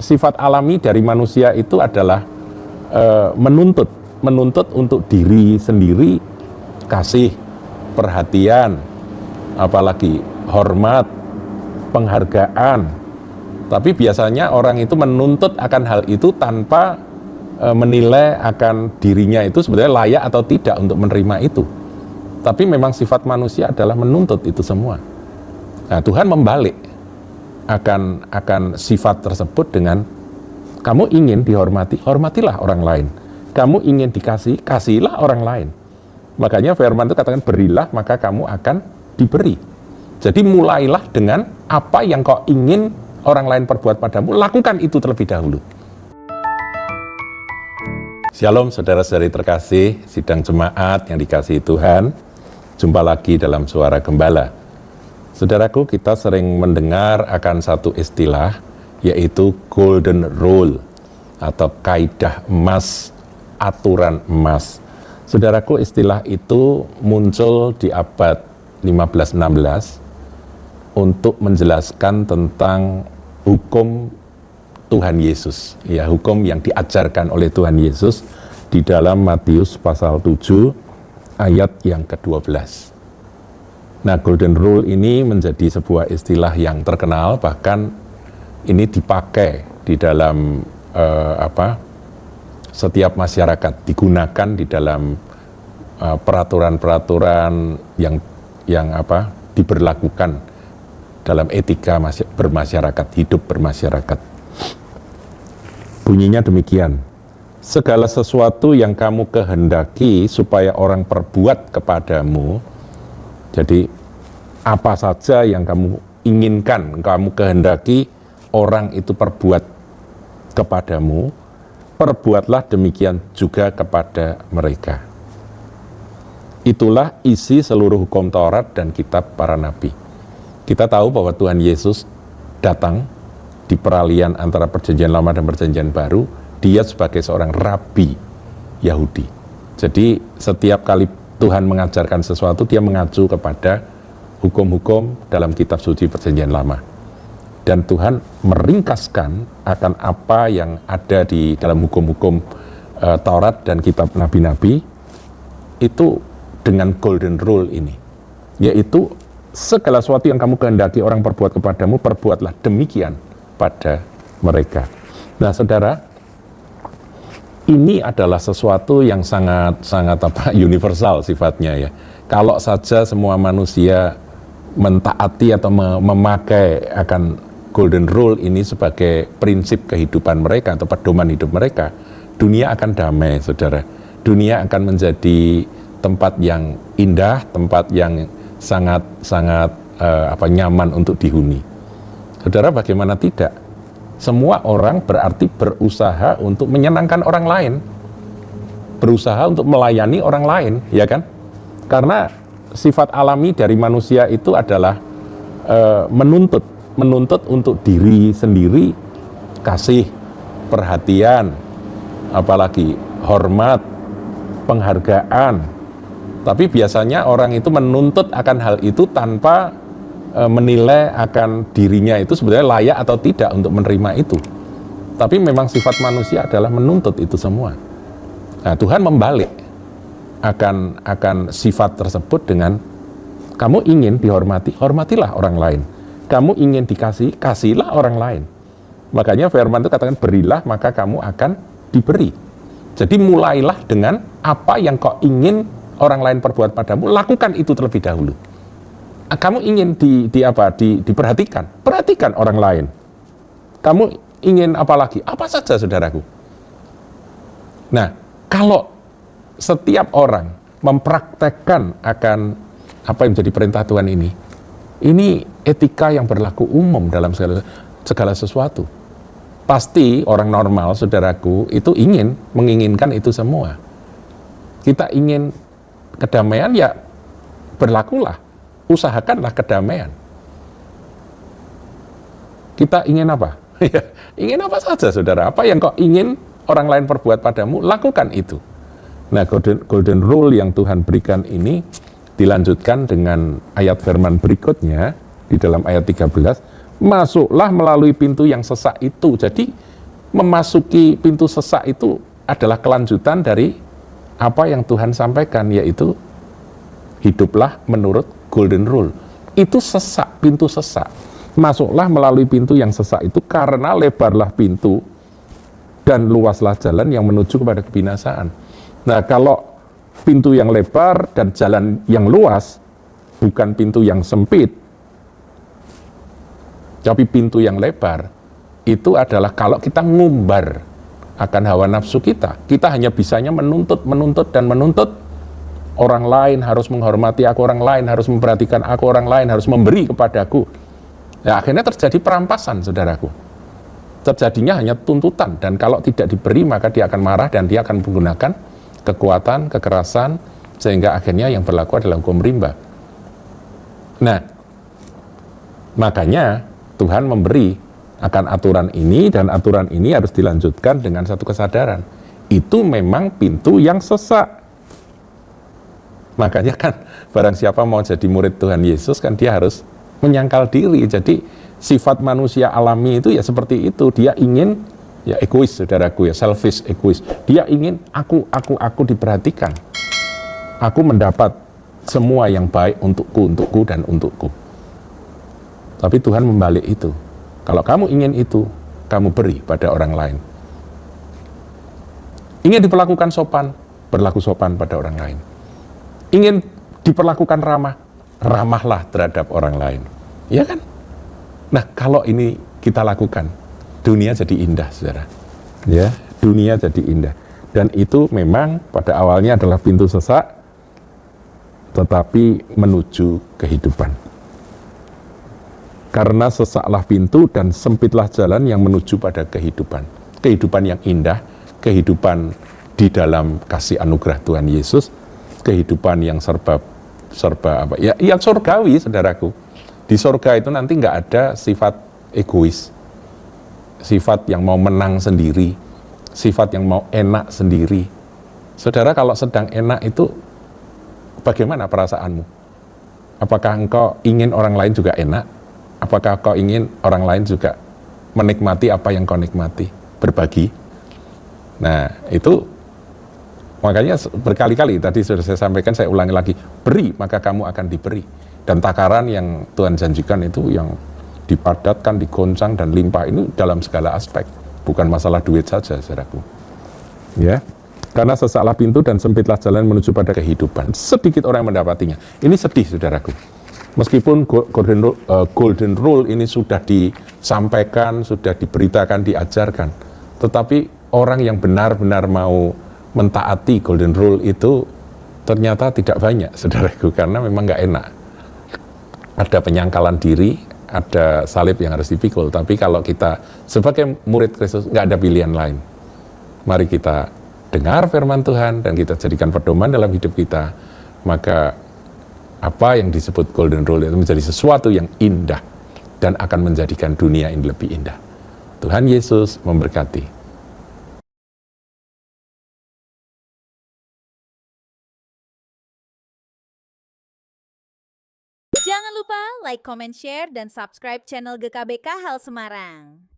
sifat alami dari manusia itu adalah menuntut untuk diri sendiri, kasih, perhatian, apalagi hormat, penghargaan. Tapi biasanya orang itu menuntut akan hal itu tanpa menilai akan dirinya itu sebenarnya layak atau tidak untuk menerima itu. Tapi memang sifat manusia adalah menuntut itu semua. Nah, Tuhan membalik akan sifat tersebut dengan kamu ingin dihormati, hormatilah orang lain. Kamu ingin dikasih, kasihilah orang lain. Makanya firman itu katakan berilah maka kamu akan diberi. Jadi mulailah dengan apa yang kau ingin orang lain perbuat padamu, lakukan itu terlebih dahulu. Shalom saudara-saudari terkasih, sidang jemaat yang dikasihi Tuhan. Jumpa lagi dalam Suara Gembala. Saudaraku, kita sering mendengar akan satu istilah, yaitu golden rule atau kaidah emas, aturan emas. Saudaraku, istilah itu muncul di abad 15-16 untuk menjelaskan tentang hukum Tuhan Yesus, ya, hukum yang diajarkan oleh Tuhan Yesus di dalam Matius pasal 7 ayat yang ke-12. Nah, golden rule ini menjadi sebuah istilah yang terkenal, bahkan ini dipakai di dalam setiap masyarakat, digunakan di dalam peraturan-peraturan yang diberlakukan dalam etika bermasyarakat, hidup bermasyarakat. Bunyinya demikian, segala sesuatu yang kamu kehendaki supaya orang perbuat kepadamu, jadi apa saja yang kamu inginkan, kamu kehendaki orang itu perbuat kepadamu, perbuatlah demikian juga kepada mereka. Itulah isi seluruh hukum Taurat dan kitab para nabi. Kita tahu bahwa Tuhan Yesus datang di peralihan antara perjanjian lama dan perjanjian baru, dia sebagai seorang rabi Yahudi. Jadi setiap kali Tuhan mengajarkan sesuatu, dia mengacu kepada hukum-hukum dalam kitab suci perjanjian lama. Dan Tuhan meringkaskan akan apa yang ada di dalam hukum-hukum Taurat dan kitab nabi-nabi itu dengan golden rule ini, yaitu segala sesuatu yang kamu kehendaki orang perbuat kepadamu, perbuatlah demikian pada mereka. Nah, saudara, ini adalah sesuatu yang sangat universal sifatnya, ya. Kalau saja semua manusia mentaati atau memakai akan golden rule ini sebagai prinsip kehidupan mereka atau pedoman hidup mereka, dunia akan damai, saudara. Dunia akan menjadi tempat yang indah, tempat yang sangat nyaman untuk dihuni. Saudara, bagaimana tidak? Semua orang berarti berusaha untuk menyenangkan orang lain, berusaha untuk melayani orang lain, ya kan? Karena sifat alami dari manusia itu adalah menuntut untuk diri sendiri, kasih, perhatian, apalagi hormat, penghargaan. Tapi biasanya orang itu menuntut akan hal itu tanpa menilai akan dirinya itu sebenarnya layak atau tidak untuk menerima itu. Tapi memang sifat manusia adalah menuntut itu semua. Nah, Tuhan membalik akan sifat tersebut dengan kamu ingin dihormati, hormatilah orang lain. Kamu ingin dikasih, kasihilah orang lain. Makanya firman itu katakan berilah maka kamu akan diberi. Jadi mulailah dengan apa yang kau ingin orang lain perbuat padamu, lakukan itu terlebih dahulu. Kamu ingin diperhatikan, perhatikan orang lain. Kamu ingin apa lagi? Apa saja, saudaraku. Nah, kalau setiap orang mempraktekkan akan apa yang menjadi perintah Tuhan ini etika yang berlaku umum dalam segala sesuatu. Pasti orang normal, saudaraku, itu menginginkan itu semua. Kita ingin kedamaian, ya berlakulah. Usahakanlah kedamaian. Kita ingin apa? Ingin apa saja, saudara. Apa yang kau ingin orang lain perbuat padamu, lakukan itu. Nah, golden rule yang Tuhan berikan ini dilanjutkan dengan ayat firman berikutnya di dalam ayat 13. Masuklah melalui pintu yang sesak itu. Jadi memasuki pintu sesak itu adalah kelanjutan dari apa yang Tuhan sampaikan, yaitu hiduplah menurut golden rule. Itu sesak, pintu sesak. Masuklah melalui pintu yang sesak itu, karena lebarlah pintu dan luaslah jalan yang menuju kepada kebinasaan. Nah, kalau pintu yang lebar dan jalan yang luas, bukan pintu yang sempit, tapi pintu yang lebar, itu adalah kalau kita ngumbar akan hawa nafsu kita hanya bisanya menuntut, dan menuntut. Orang lain harus menghormati aku, orang lain harus memperhatikan aku, orang lain harus memberi kepadaku. Ya, akhirnya terjadi perampasan, saudaraku. Terjadinya hanya tuntutan, dan kalau tidak diberi maka dia akan marah dan dia akan menggunakan kekuatan, kekerasan, sehingga akhirnya yang berlaku adalah hukum rimba. Nah, makanya Tuhan memberi akan aturan ini, dan aturan ini harus dilanjutkan dengan satu kesadaran. Itu memang pintu yang sesak. Makanya kan barang siapa mau jadi murid Tuhan Yesus kan dia harus menyangkal diri. Jadi sifat manusia alami itu ya seperti itu. Dia ingin, ya egois, saudaraku, ya selfish, egois. Dia ingin aku diperhatikan. Aku mendapat semua yang baik untukku dan untukku. Tapi Tuhan membalik itu. Kalau kamu ingin itu, kamu beri pada orang lain. Ingin diperlakukan sopan, berlaku sopan pada orang lain. Ingin diperlakukan ramah, ramahlah terhadap orang lain. Ya kan? Nah, kalau ini kita lakukan, dunia jadi indah, saudara. Ya, dunia jadi indah. Dan itu memang pada awalnya adalah pintu sesak, tetapi menuju kehidupan. Karena sesaklah pintu dan sempitlah jalan yang menuju pada kehidupan. Kehidupan yang indah, kehidupan di dalam kasih anugerah Tuhan Yesus, kehidupan yang serba apa? Ya, yang surgawi, saudaraku. Di surga itu nanti nggak ada sifat egois, sifat yang mau menang sendiri, sifat yang mau enak sendiri. Saudara, kalau sedang enak itu bagaimana perasaanmu? Apakah engkau ingin orang lain juga enak? Apakah kau ingin orang lain juga menikmati apa yang kau nikmati? Berbagi. Nah, itu makanya berkali-kali tadi sudah saya sampaikan, saya ulangi lagi. Beri, maka kamu akan diberi. Dan takaran yang Tuhan janjikan itu yang dipadatkan, digoncang, dan limpah ini dalam segala aspek. Bukan masalah duit saja, saudaraku. Ya, karena sesaklah pintu dan sempitlah jalan menuju pada kehidupan. Sedikit orang yang mendapatinya. Ini sedih, saudaraku. Meskipun golden rule ini sudah disampaikan, sudah diberitakan, diajarkan, tetapi orang yang benar-benar mau mentaati golden rule itu ternyata tidak banyak, saudaraku, karena memang nggak enak. Ada penyangkalan diri, ada salib yang harus dipikul. Tapi kalau kita sebagai murid Kristus nggak ada pilihan lain. Mari kita dengar firman Tuhan dan kita jadikan pedoman dalam hidup kita. Maka apa yang disebut golden rule itu menjadi sesuatu yang indah dan akan menjadikan dunia ini lebih indah. Tuhan Yesus memberkati. Jangan lupa like, comment, share, dan subscribe channel GKBK Hal Semarang.